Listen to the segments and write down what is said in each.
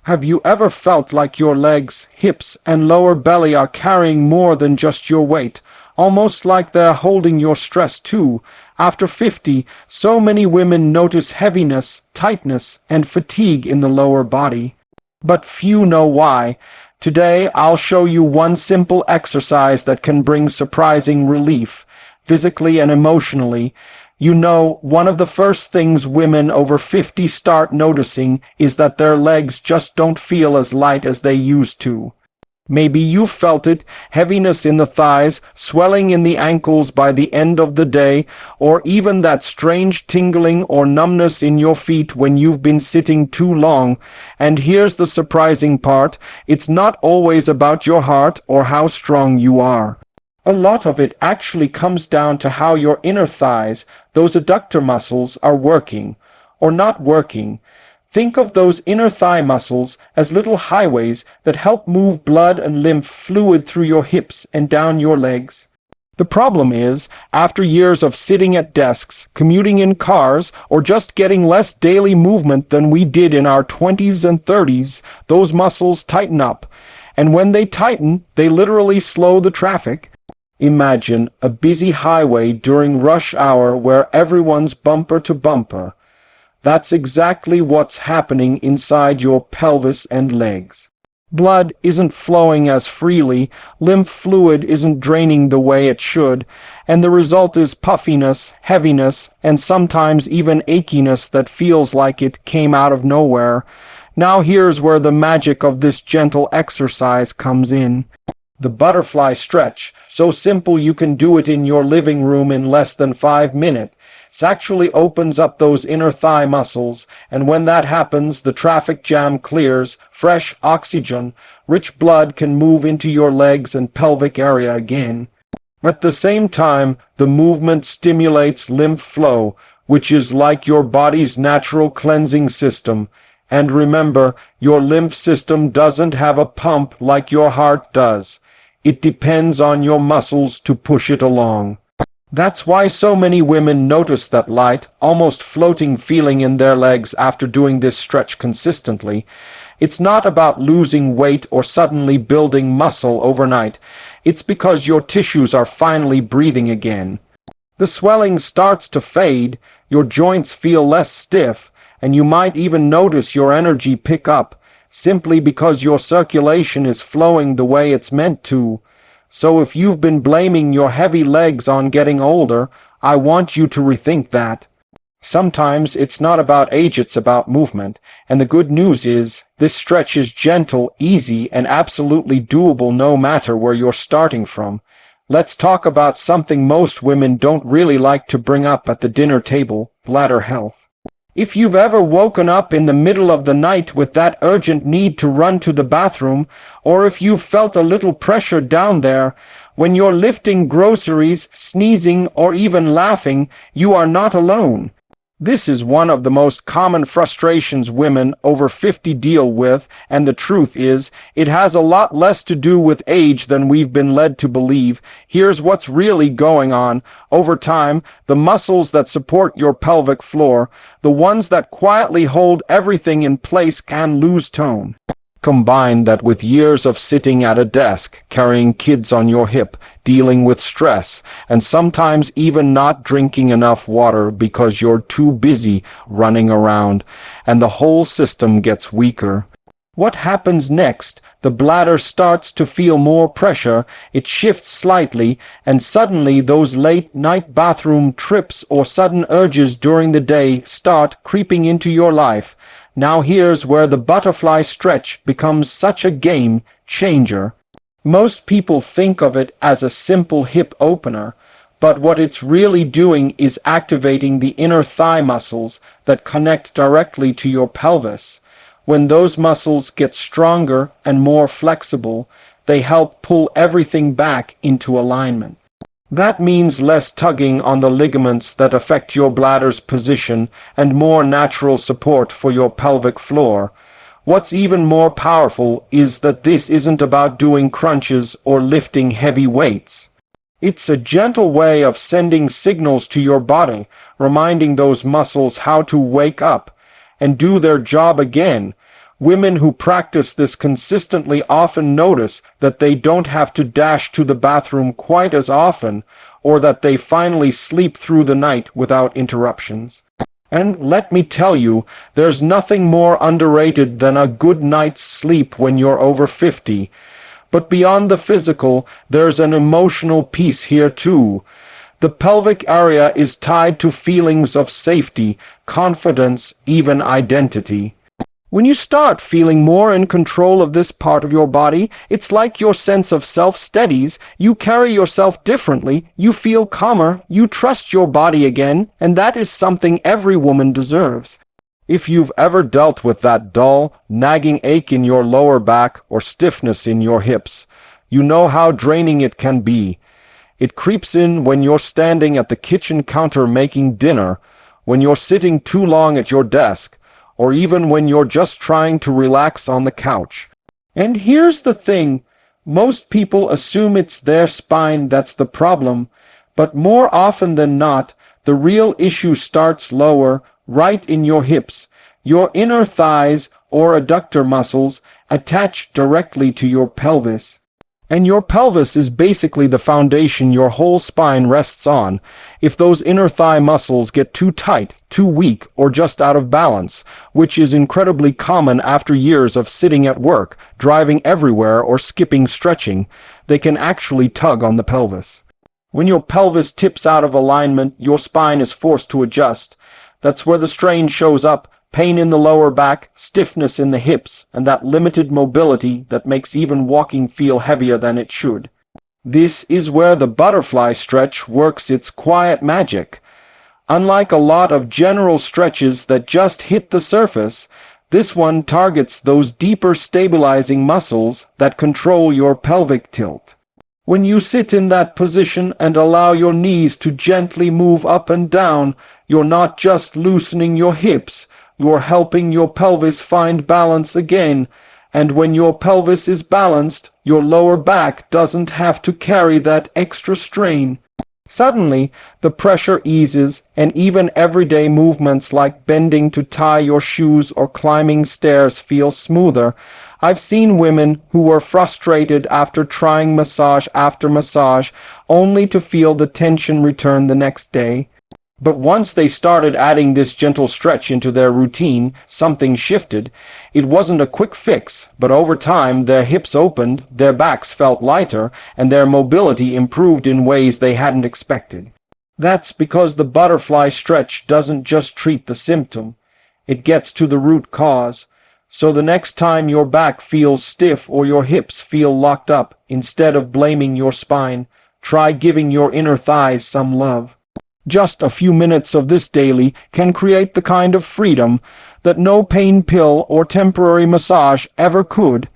Have you ever felt like your legs, hips, and lower belly are carrying more than just your weight? Almost like they're holding your stress too. After 50, so many women notice heaviness, tightness, and fatigue in the lower body. But few know why. Today, I'll show you one simple exercise that can bring surprising relief, physically and emotionally. You know, one of the first things women over 50 start noticing is that their legs just don't feel as light as they used to. Maybe you've felt it, heaviness in the thighs, swelling in the ankles by the end of the day, or even that strange tingling or numbness in your feet when you've been sitting too long. And here's the surprising part, it's not always about your heart or how strong you are. A lot of it actually comes down to how your inner thighs, those adductor muscles, are working, or not working. Think of those inner thigh muscles as little highways that help move blood and lymph fluid through your hips and down your legs. The problem is, after years of sitting at desks, commuting in cars, or just getting less daily movement than we did in our 20s and 30s, those muscles tighten up. And when they tighten, they literally slow the traffic. Imagine a busy highway during rush hour where everyone's bumper to bumper. That's exactly what's happening inside your pelvis and legs. Blood isn't flowing as freely, lymph fluid isn't draining the way it should, and the result is puffiness, heaviness, and sometimes even achiness that feels like it came out of nowhere. Now here's where the magic of this gentle exercise comes in. The butterfly stretch, so simple you can do it in your living room in less than 5 minutes, actually opens up those inner thigh muscles, and when that happens, the traffic jam clears, fresh oxygen, rich blood can move into your legs and pelvic area again. At the same time, the movement stimulates lymph flow, which is like your body's natural cleansing system. And remember, your lymph system doesn't have a pump like your heart does. It depends on your muscles to push it along. That's why so many women notice that light, almost floating feeling in their legs after doing this stretch consistently. It's not about losing weight or suddenly building muscle overnight. It's because your tissues are finally breathing again. The swelling starts to fade, your joints feel less stiff, and you might even notice your energy pick up, simply because your circulation is flowing the way it's meant to. So if you've been blaming your heavy legs on getting older, I want you to rethink that. Sometimes it's not about age, it's about movement. And the good news is, this stretch is gentle, easy, and absolutely doable no matter where you're starting from. Let's talk about something most women don't really like to bring up at the dinner table, bladder health. If you've ever woken up in the middle of the night with that urgent need to run to the bathroom, or if you've felt a little pressure down there, when you're lifting groceries, sneezing, or even laughing, you are not alone. This is one of the most common frustrations women over 50 deal with, and the truth is, it has a lot less to do with age than we've been led to believe. Here's what's really going on. Over time, the muscles that support your pelvic floor, the ones that quietly hold everything in place, can lose tone. Combine that with years of sitting at a desk, carrying kids on your hip, dealing with stress, and sometimes even not drinking enough water because you're too busy running around, and the whole system gets weaker. What happens next? The bladder starts to feel more pressure, it shifts slightly, and suddenly those late-night bathroom trips or sudden urges during the day start creeping into your life. Now here's where the butterfly stretch becomes such a game changer. Most people think of it as a simple hip opener, but what it's really doing is activating the inner thigh muscles that connect directly to your pelvis. When those muscles get stronger and more flexible, they help pull everything back into alignment. That means less tugging on the ligaments that affect your bladder's position and more natural support for your pelvic floor. What's even more powerful is that this isn't about doing crunches or lifting heavy weights. It's a gentle way of sending signals to your body, reminding those muscles how to wake up and do their job again. Women who practice this consistently often notice that they don't have to dash to the bathroom quite as often, or that they finally sleep through the night without interruptions. And let me tell you, there's nothing more underrated than a good night's sleep when you're over 50. But beyond the physical, there's an emotional piece here too. The pelvic area is tied to feelings of safety, confidence, even identity. When you start feeling more in control of this part of your body, it's like your sense of self steadies, you carry yourself differently, you feel calmer, you trust your body again, and that is something every woman deserves. If you've ever dealt with that dull, nagging ache in your lower back or stiffness in your hips, you know how draining it can be. It creeps in when you're standing at the kitchen counter making dinner, when you're sitting too long at your desk, or even when you're just trying to relax on the couch. And here's the thing, most people assume it's their spine that's the problem, but more often than not, the real issue starts lower, right in your hips. Your inner thighs or adductor muscles attach directly to your pelvis. And your pelvis is basically the foundation your whole spine rests on. If those inner thigh muscles get too tight, too weak, or just out of balance, which is incredibly common after years of sitting at work, driving everywhere, or skipping stretching, they can actually tug on the pelvis. When your pelvis tips out of alignment, your spine is forced to adjust. That's where the strain shows up. Pain in the lower back, stiffness in the hips, and that limited mobility that makes even walking feel heavier than it should. This is where the butterfly stretch works its quiet magic. Unlike a lot of general stretches that just hit the surface, this one targets those deeper stabilizing muscles that control your pelvic tilt. When you sit in that position and allow your knees to gently move up and down, you're not just loosening your hips, you're helping your pelvis find balance again, and when your pelvis is balanced, your lower back doesn't have to carry that extra strain. Suddenly, the pressure eases, and even everyday movements like bending to tie your shoes or climbing stairs feel smoother. I've seen women who were frustrated after trying massage after massage, only to feel the tension return the next day. But once they started adding this gentle stretch into their routine, something shifted. It wasn't a quick fix, but over time their hips opened, their backs felt lighter, and their mobility improved in ways they hadn't expected. That's because the butterfly stretch doesn't just treat the symptom. It gets to the root cause. So the next time your back feels stiff or your hips feel locked up, instead of blaming your spine, try giving your inner thighs some love. Just a few minutes of this daily can create the kind of freedom that no pain pill or temporary massage ever could.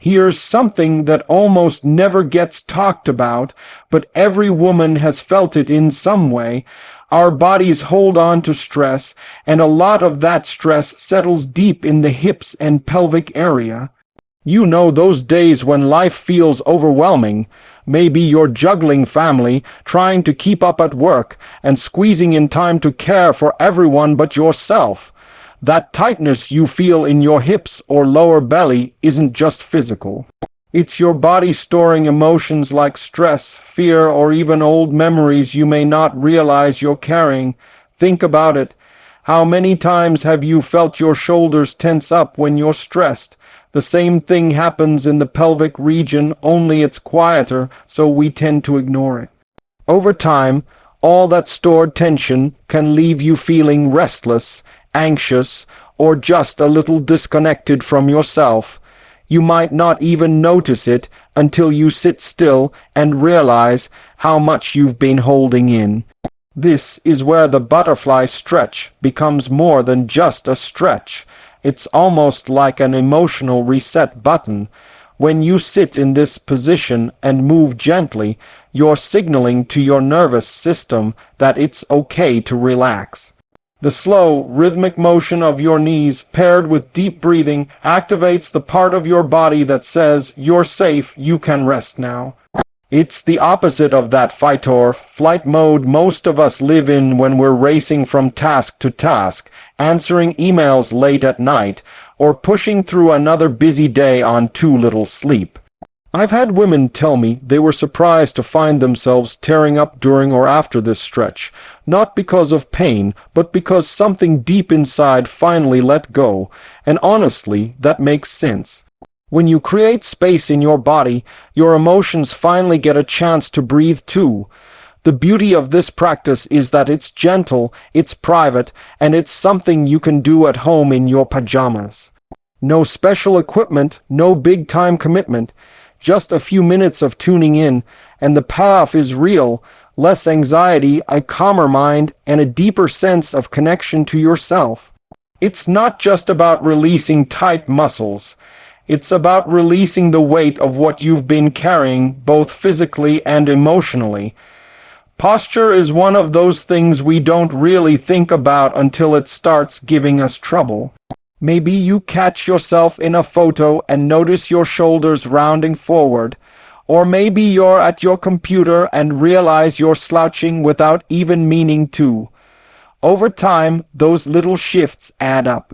Here's something that almost never gets talked about, but every woman has felt it in some way. Our bodies hold on to stress, and a lot of that stress settles deep in the hips and pelvic area. You know those days when life feels overwhelming. Maybe you're juggling family, trying to keep up at work, and squeezing in time to care for everyone but yourself. That tightness you feel in your hips or lower belly isn't just physical. It's your body storing emotions like stress, fear, or even old memories you may not realize you're carrying. Think about it. How many times have you felt your shoulders tense up when you're stressed? The same thing happens in the pelvic region, only it's quieter, so we tend to ignore it. Over time, all that stored tension can leave you feeling restless, anxious, or just a little disconnected from yourself. You might not even notice it until you sit still and realize how much you've been holding in. This is where the butterfly stretch becomes more than just a stretch. It's almost like an emotional reset button. When you sit in this position and move gently, you're signaling to your nervous system that it's okay to relax. The slow, rhythmic motion of your knees paired with deep breathing activates the part of your body that says, "You're safe, you can rest now." It's the opposite of that fight or flight mode most of us live in when we're racing from task to task, answering emails late at night, or pushing through another busy day on too little sleep. I've had women tell me they were surprised to find themselves tearing up during or after this stretch, not because of pain, but because something deep inside finally let go, and honestly, that makes sense. When you create space in your body, your emotions finally get a chance to breathe too. The beauty of this practice is that it's gentle, it's private, and it's something you can do at home in your pajamas. No special equipment, no big-time commitment, just a few minutes of tuning in, and the payoff is real. Less anxiety, a calmer mind, and a deeper sense of connection to yourself. It's not just about releasing tight muscles. It's about releasing the weight of what you've been carrying, both physically and emotionally. Posture is one of those things we don't really think about until it starts giving us trouble. Maybe you catch yourself in a photo and notice your shoulders rounding forward. Or maybe you're at your computer and realize you're slouching without even meaning to. Over time, those little shifts add up.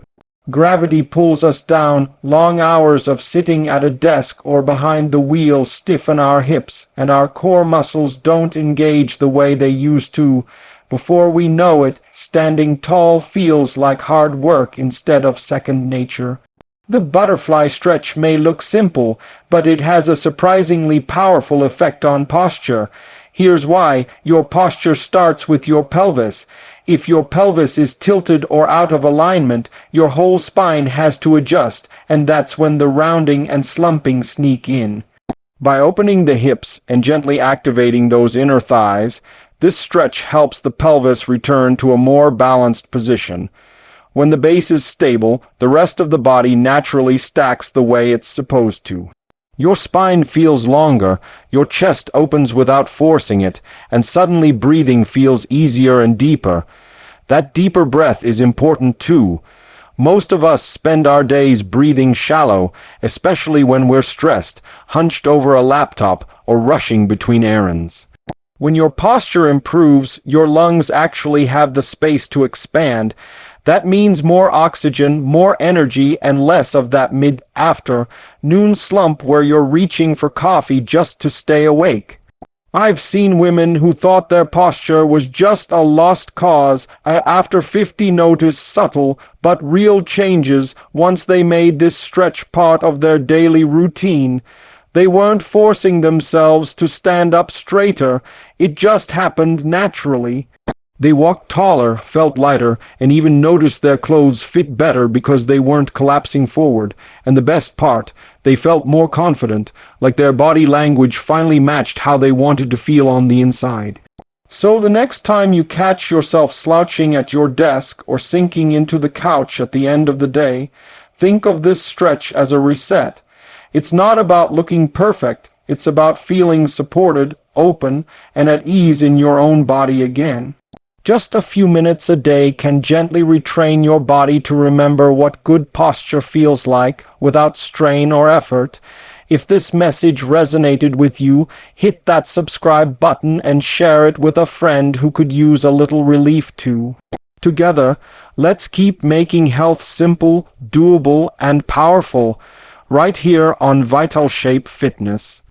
Gravity pulls us down, long hours of sitting at a desk or behind the wheel stiffen our hips, and our core muscles don't engage the way they used to. Before we know it, standing tall feels like hard work instead of second nature. The butterfly stretch may look simple, but it has a surprisingly powerful effect on posture. Here's why. Your posture starts with your pelvis. If your pelvis is tilted or out of alignment, your whole spine has to adjust, and that's when the rounding and slumping sneak in. By opening the hips and gently activating those inner thighs, this stretch helps the pelvis return to a more balanced position. When the base is stable, the rest of the body naturally stacks the way it's supposed to. Your spine feels longer, your chest opens without forcing it, and suddenly breathing feels easier and deeper. That deeper breath is important too. Most of us spend our days breathing shallow, especially when we're stressed, hunched over a laptop, or rushing between errands. When your posture improves, your lungs actually have the space to expand. That means more oxygen, more energy, and less of that mid-afternoon slump where you're reaching for coffee just to stay awake. I've seen women who thought their posture was just a lost cause after 50 notice subtle but real changes once they made this stretch part of their daily routine. They weren't forcing themselves to stand up straighter, it just happened naturally. They walked taller, felt lighter, and even noticed their clothes fit better because they weren't collapsing forward. And the best part, they felt more confident, like their body language finally matched how they wanted to feel on the inside. So the next time you catch yourself slouching at your desk or sinking into the couch at the end of the day, think of this stretch as a reset. It's not about looking perfect, it's about feeling supported, open, and at ease in your own body again. Just a few minutes a day can gently retrain your body to remember what good posture feels like without strain or effort. If this message resonated with you, hit that subscribe button and share it with a friend who could use a little relief too. Together, let's keep making health simple, doable, and powerful, right here on Vital Shape Fitness.